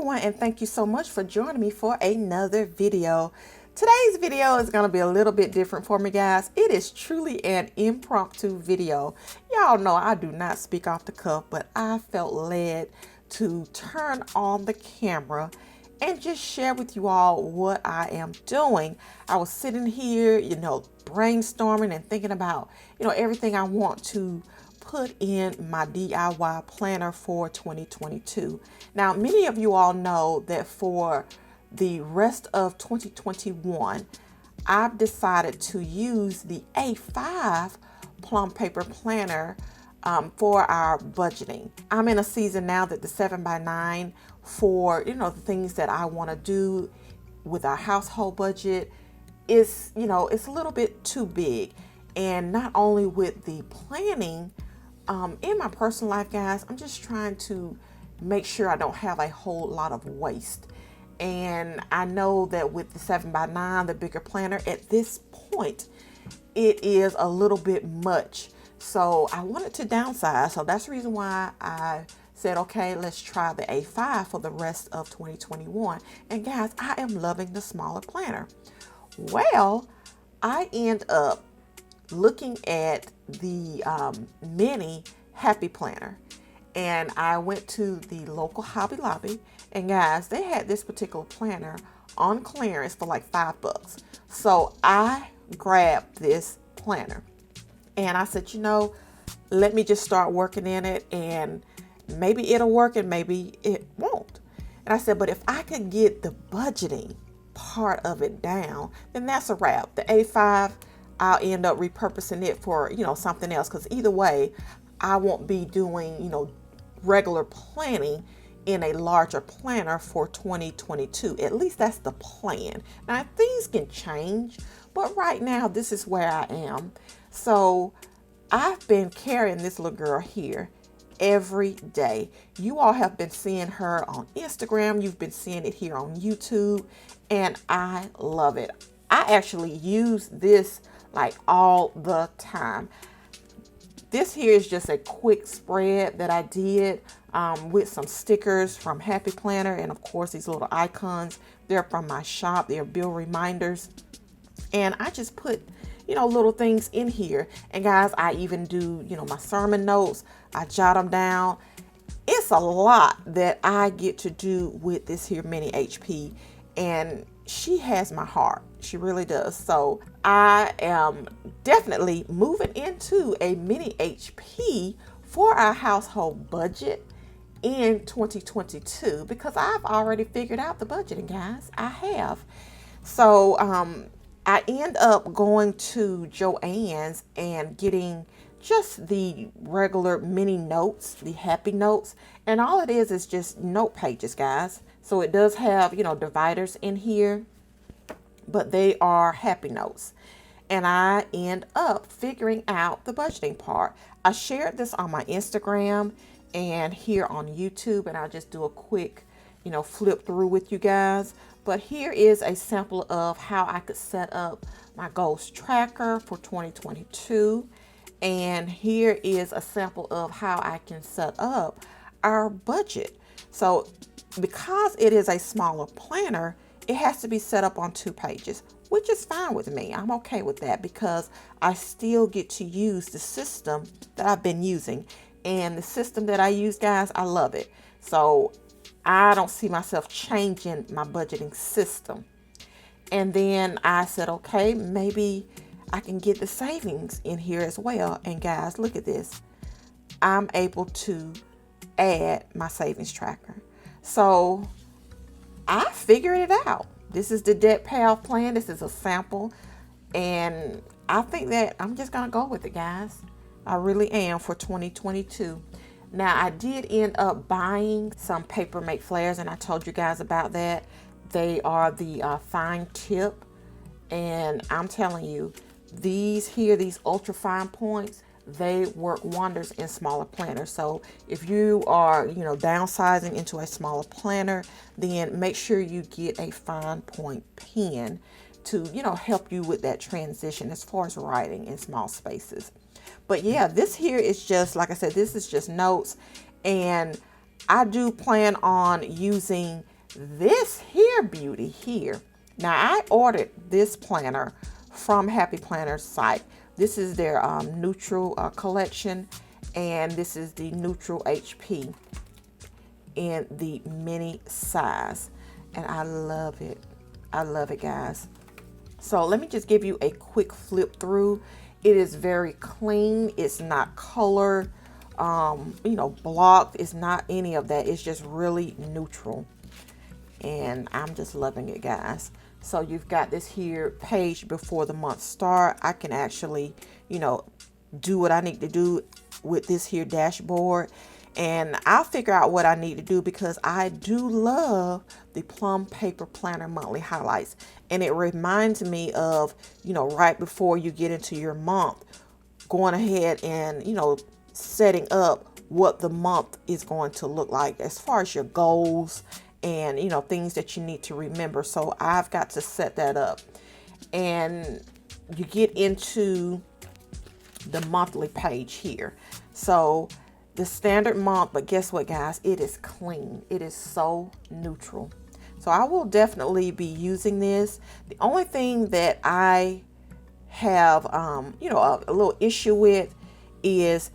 everyone, and thank you so much for joining me for another video. Today's video is going to be a little bit different for me, guys. It is truly an impromptu video. Y'all know I do not speak off the cuff, but I felt led to turn on the camera and just share with you all what I am doing. I was sitting here, brainstorming and thinking about, everything I want to put in my DIY planner for 2022. Now, many of you all know that for the rest of 2021, I've decided to use the A5 Plum Paper planner for our budgeting. I'm in a season now that the 7x9 for, the things that I want to do with our household budget is, it's a little bit too big. And not only with the planning, in my personal life, guys, I'm just trying to make sure I don't have a whole lot of waste. And I know that with the 7x9, the bigger planner, at this point, it is a little bit much. So I wanted to downsize. So that's the reason why I said, okay, let's try the A5 for the rest of 2021. And guys, I am loving the smaller planner. Well, I end up looking at the mini Happy Planner, and I went to the local Hobby Lobby, and guys, they had this particular planner on clearance for like $5. So I grabbed this planner and I said, let me just start working in it, and maybe it'll work and maybe it won't. And I said, but if I could get the budgeting part of it down, then that's a wrap. The A5, I'll end up repurposing it for, something else. Because either way, I won't be doing, regular planning in a larger planner for 2022. At least that's the plan. Now, things can change, but right now, this is where I am. So I've been carrying this little girl here every day. You all have been seeing her on Instagram. You've been seeing it here on YouTube, and I love it. I actually use this like all the time. This here is just a quick spread that I did with some stickers from Happy Planner, and of course these little icons. They're from my shop. They're bill reminders, and I just put little things in here. And guys, I even do my sermon notes. I jot them down. It's a lot that I get to do with this here mini HP, and she has my heart. She really does. So I am definitely moving into a mini HP for our household budget in 2022, because I've already figured out the budgeting, guys. I have. So I end up going to Joann's and getting just the regular mini notes, the happy notes. And all it is just note pages, guys. So it does have, dividers in here, but they are happy notes. And I end up figuring out the budgeting part. I shared this on my Instagram and here on YouTube, and I'll just do a quick, flip through with you guys. But here is a sample of how I could set up my goals tracker for 2022. And here is a sample of how I can set up our budget. So because it is a smaller planner, it has to be set up on 2 pages, which is fine with me. I'm okay with that because I still get to use the system that I've been using. And the system that I use, guys, I love it. So I don't see myself changing my budgeting system. And then I said, okay, maybe I can get the savings in here as well. And guys, look at this. I'm able to add my savings tracker. So I figured it out. This is the debt payoff plan. This is a sample. And I think that I'm just going to go with it, guys. I really am for 2022. Now, I did end up buying some paper mate flares, and I told you guys about that. They are the fine tip. And I'm telling you, these ultra fine points, they work wonders in smaller planners. So if you are, downsizing into a smaller planner, then make sure you get a fine point pen to, help you with that transition as far as writing in small spaces. But yeah, this here is just, like I said, this is just notes. And I do plan on using this here beauty here. Now I ordered this planner from Happy Planner's site. This is their neutral collection, and this is the neutral HP in the mini size, and I love it. I love it, guys. So let me just give you a quick flip through. It is very clean. It's not colored, blocked. It's not any of that. It's just really neutral, and I'm just loving it, guys. So you've got this here page before the month start. I can actually, do what I need to do with this here dashboard, and I'll figure out what I need to do, because I do love the Plum Paper Planner monthly highlights, and it reminds me of, right before you get into your month, going ahead and, setting up what the month is going to look like as far as your goals and things that you need to remember. So I've got to set that up, and you get into the monthly page here. So the standard month, but guess what, guys? It is clean. It is so neutral. So I will definitely be using this. The only thing that I have a little issue with is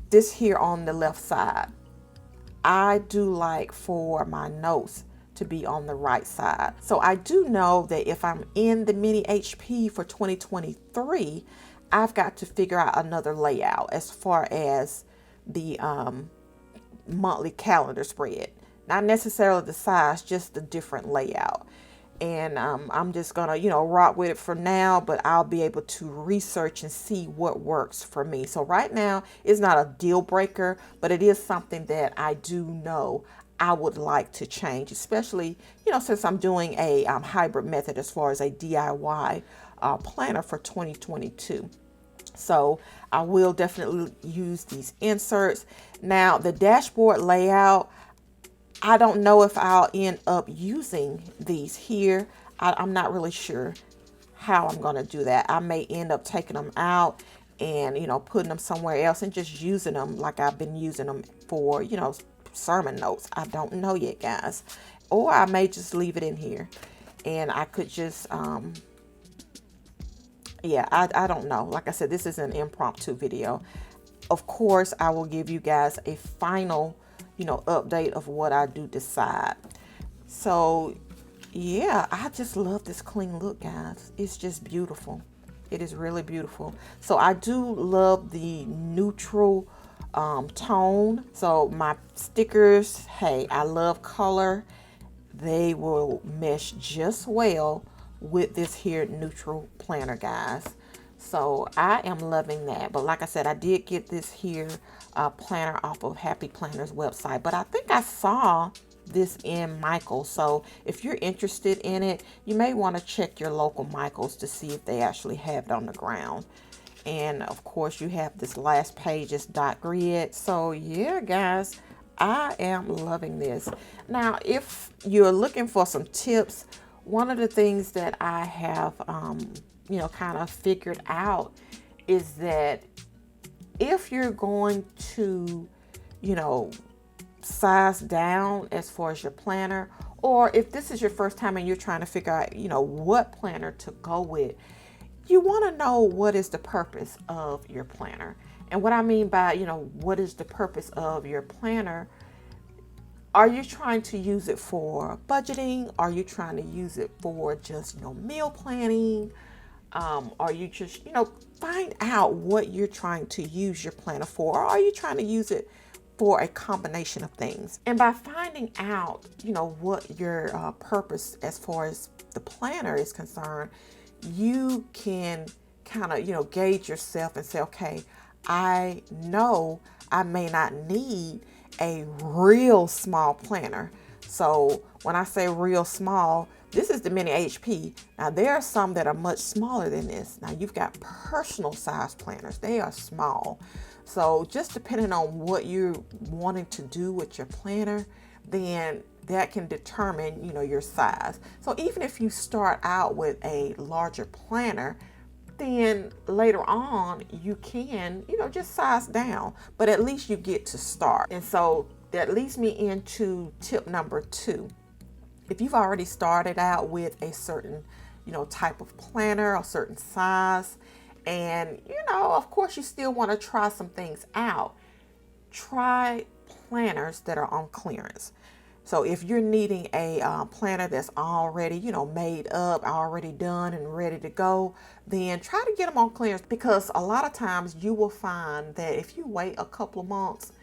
this here on the left side. I do like for my notes to be on the right side. So I do know that if I'm in the mini HP for 2023, I've got to figure out another layout as far as the monthly calendar spread. Not necessarily the size, just the different layout. And I'm just gonna, rock with it for now, but I'll be able to research and see what works for me. So right now, it's not a deal breaker, but it is something that I do know I would like to change, especially, since I'm doing a hybrid method as far as a DIY planner for 2022. So I will definitely use these inserts. Now the dashboard layout, I don't know if I'll end up using these here. I'm not really sure how I'm going to do that. I may end up taking them out and, putting them somewhere else and just using them like I've been using them for, sermon notes. I don't know yet, guys. Or I may just leave it in here, and I could just, I don't know. Like I said, this is an impromptu video. Of course, I will give you guys a final update of what I do decide. So yeah, I just love this clean look, guys. It's just beautiful. It is really beautiful. So I do love the neutral tone. So my stickers, hey, I love color. They will mesh just well with this here neutral planner, guys. So I am loving that. But like I said, I did get this here planner off of Happy Planner's website, but I think I saw this in Michael's. So if you're interested in it, you may want to check your local Michael's to see if they actually have it on the ground. And of course, you have this last page is dot grid. So yeah, guys, I am loving this. Now, if you're looking for some tips, one of the things that I have kind of figured out is that if you're going to, size down as far as your planner, or if this is your first time and you're trying to figure out, what planner to go with, you want to know what is the purpose of your planner. And what I mean by, what is the purpose of your planner? Are you trying to use it for budgeting? Are you trying to use it for just, meal planning? Are you just, find out what you're trying to use your planner for? Or are you trying to use it for a combination of things? And by finding out, what your purpose as far as the planner is concerned, you can kind of, gauge yourself and say, okay, I know I may not need a real small planner. So when I say real small, this is the mini HP. Now there are some that are much smaller than this. Now you've got personal size planners. They are small. So just depending on what you're wanting to do with your planner, then that can determine, your size. So even if you start out with a larger planner, then later on you can, just size down, but at least you get to start. And so that leads me into tip number 2. If you've already started out with a certain, type of planner, a certain size, and, of course you still want to try some things out, try planners that are on clearance. So if you're needing a planner that's already, made up, already done and ready to go, then try to get them on clearance, because a lot of times you will find that if you wait a couple of months,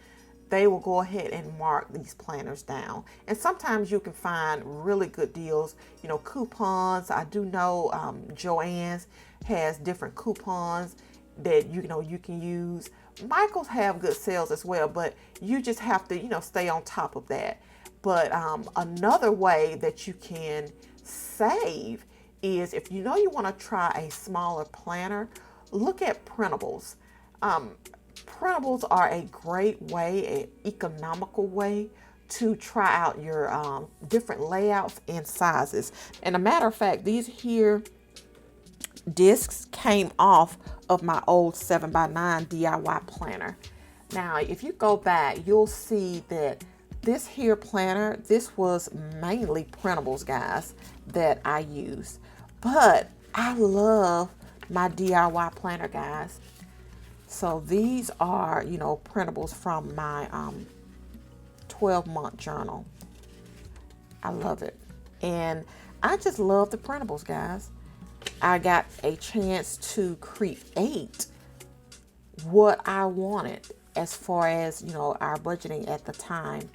they will go ahead and mark these planners down. And sometimes you can find really good deals, coupons. I do know Joann's has different coupons that you can use. Michael's have good sales as well, but you just have to stay on top of that. But another way that you can save is, if you want to try a smaller planner, look at printables. Printables are a great way, an economical way to try out your different layouts and sizes. And a matter of fact, these here discs came off of my old 7x9 DIY planner. Now, if you go back, you'll see that this here planner, this was mainly printables, guys, that I used. But I love my DIY planner, guys. So these are, printables from my 12-month journal. I love it. And I just love the printables, guys. I got a chance to create what I wanted as far as, our budgeting at the time.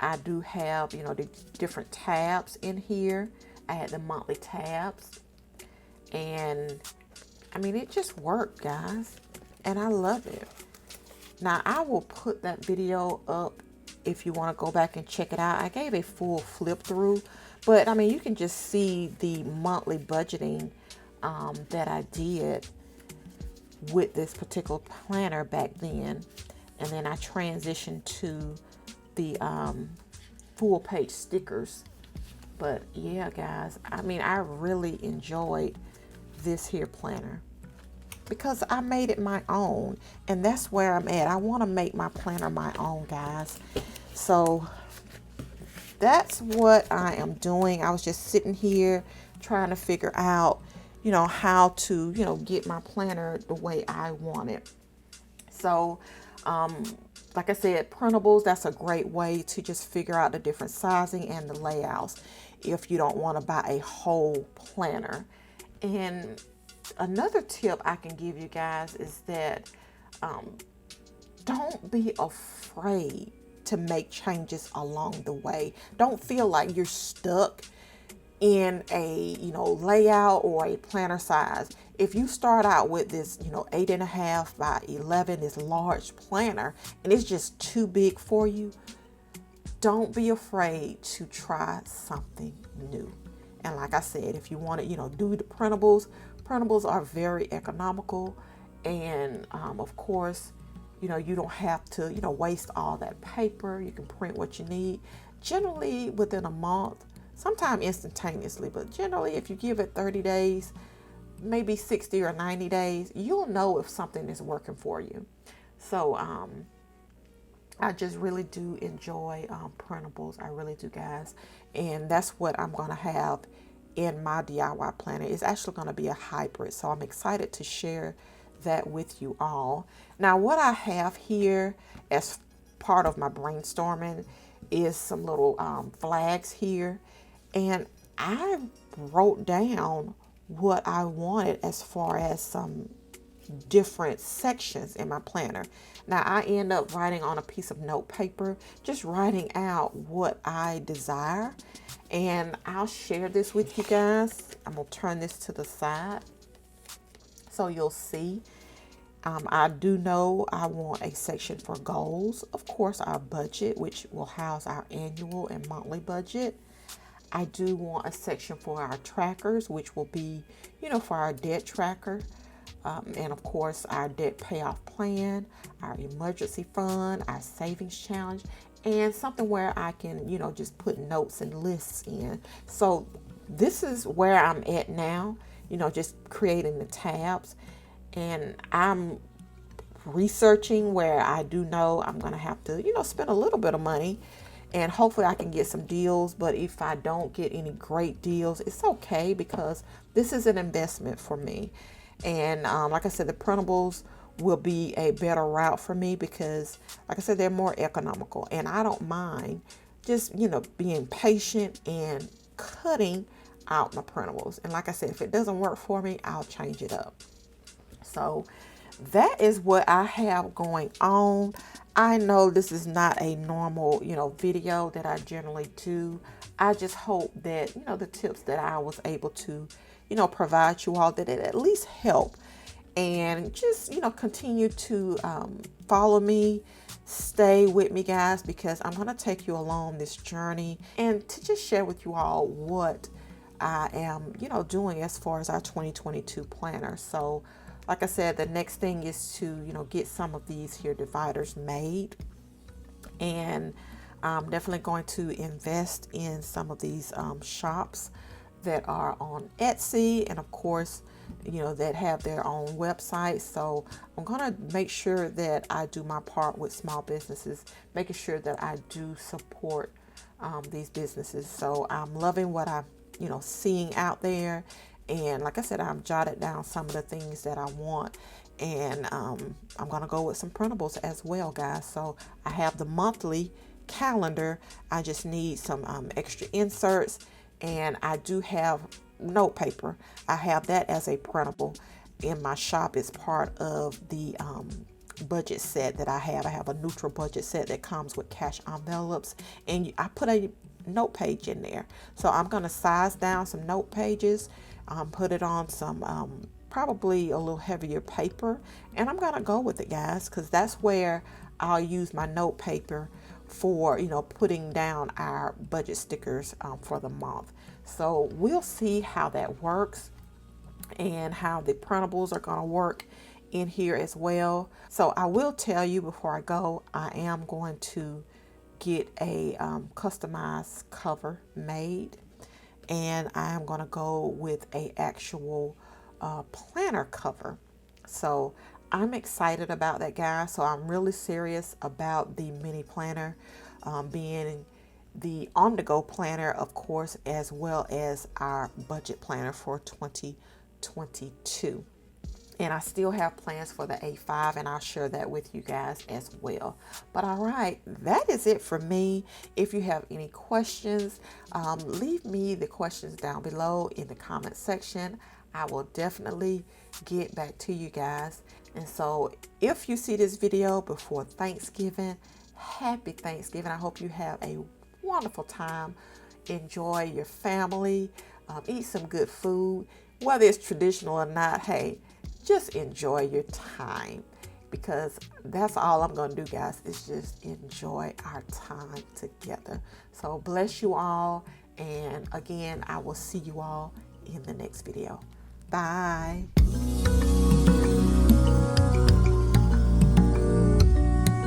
I do have, the different tabs in here. I had the monthly tabs. And, it just worked, guys. And I love it. Now, I will put that video up if you want to go back and check it out. I gave a full flip through. But, you can just see the monthly budgeting that I did with this particular planner back then. And then I transitioned to the full page stickers. But yeah, guys, I really enjoyed this here planner because I made it my own, and that's where I'm at. I want to make my planner my own, guys. So that's what I am doing. I was just sitting here trying to figure out, how to, get my planner the way I want it. So, like I said, printables, that's a great way to just figure out the different sizing and the layouts if you don't want to buy a whole planner. And another tip I can give you guys is that don't be afraid to make changes along the way. Don't feel like you're stuck in a layout or a planner size. If you start out with this 8.5 by 11, this large planner, and it's just too big for you, don't be afraid to try something new. And like I said, if you want to do the printables are very economical, and of course you don't have to waste all that paper. You can print what you need generally within a month, sometimes instantaneously, but generally if you give it 30 days, maybe 60 or 90 days, you'll know if something is working for you. So I just really do enjoy printables. I really do, guys. And that's what I'm going to have in my DIY planner. It's actually going to be a hybrid. So I'm excited to share that with you all. Now, what I have here as part of my brainstorming is some little flags here. And I wrote down what I wanted as far as some different sections in my planner. Now, I end up writing on a piece of note paper, just writing out what I desire. And I'll share this with you guys. I'm going to turn this to the side so you'll see. I do know I want a section for goals. Of course, our budget, which will house our annual and monthly budget. I do want a section for our trackers, which will be, for our debt tracker. And of course, our debt payoff plan, our emergency fund, our savings challenge, and something where I can, just put notes and lists in. So this is where I'm at now, just creating the tabs. And I'm researching where I do know I'm going to have to, spend a little bit of money and hopefully I can get some deals. But if I don't get any great deals, it's okay, because this is an investment for me. And like I said, the printables will be a better route for me because, like I said, they're more economical, and I don't mind just, you know, being patient and cutting out my printables. And like I said, if it doesn't work for me, I'll change it up. So that is what I have going on. I know this is not a normal, you know, video that I generally do. I just hope that, you know, the tips that I was able to, you know, provide you all, that it at least help. And just, you know, continue to follow me, stay with me, guys, because I'm going to take you along this journey and to just share with you all what I am, you know, doing as far as our 2022 planner. So like I said, the next thing is to, you know, get some of these here dividers made. And I'm definitely going to invest in some of these shops that are on Etsy, and of course, you know, that have their own website. So I'm going to make sure that I do my part with small businesses, making sure that I do support these businesses. So I'm loving what I'm, you know, seeing out there. And like I said, I've jotted down some of the things that I want. And I'm going to go with some printables as well, guys. So I have the monthly calendar. I just need some extra inserts. And I do have note paper. I have that as a printable in my shop. It's part of the budget set that I have. I have a neutral budget set that comes with cash envelopes. And I put a note page in there. So I'm going to size down some note pages. Put it on some probably a little heavier paper, and I'm gonna go with it, guys, because that's where I'll use my note paper for, you know, putting down our budget stickers for the month. So we'll see how that works and how the printables are gonna work in here as well. So I will tell you before I go, I am going to get a customized cover made. And I am going to go with a actual planner cover. So I'm excited about that, guys. So I'm really serious about the mini planner being the on-the-go planner, of course, as well as our budget planner for 2022. And I still have plans for the A5, and I'll share that with you guys as well. But all right, that is it for me. If you have any questions, leave me the questions down below in the comment section. I will definitely get back to you guys. And so if you see this video before Thanksgiving, happy Thanksgiving. I hope you have a wonderful time. Enjoy your family. Eat some good food. Whether it's traditional or not, hey, just enjoy your time, because that's all I'm going to do, guys, is just enjoy our time together. So bless you all. And again, I will see you all in the next video. Bye.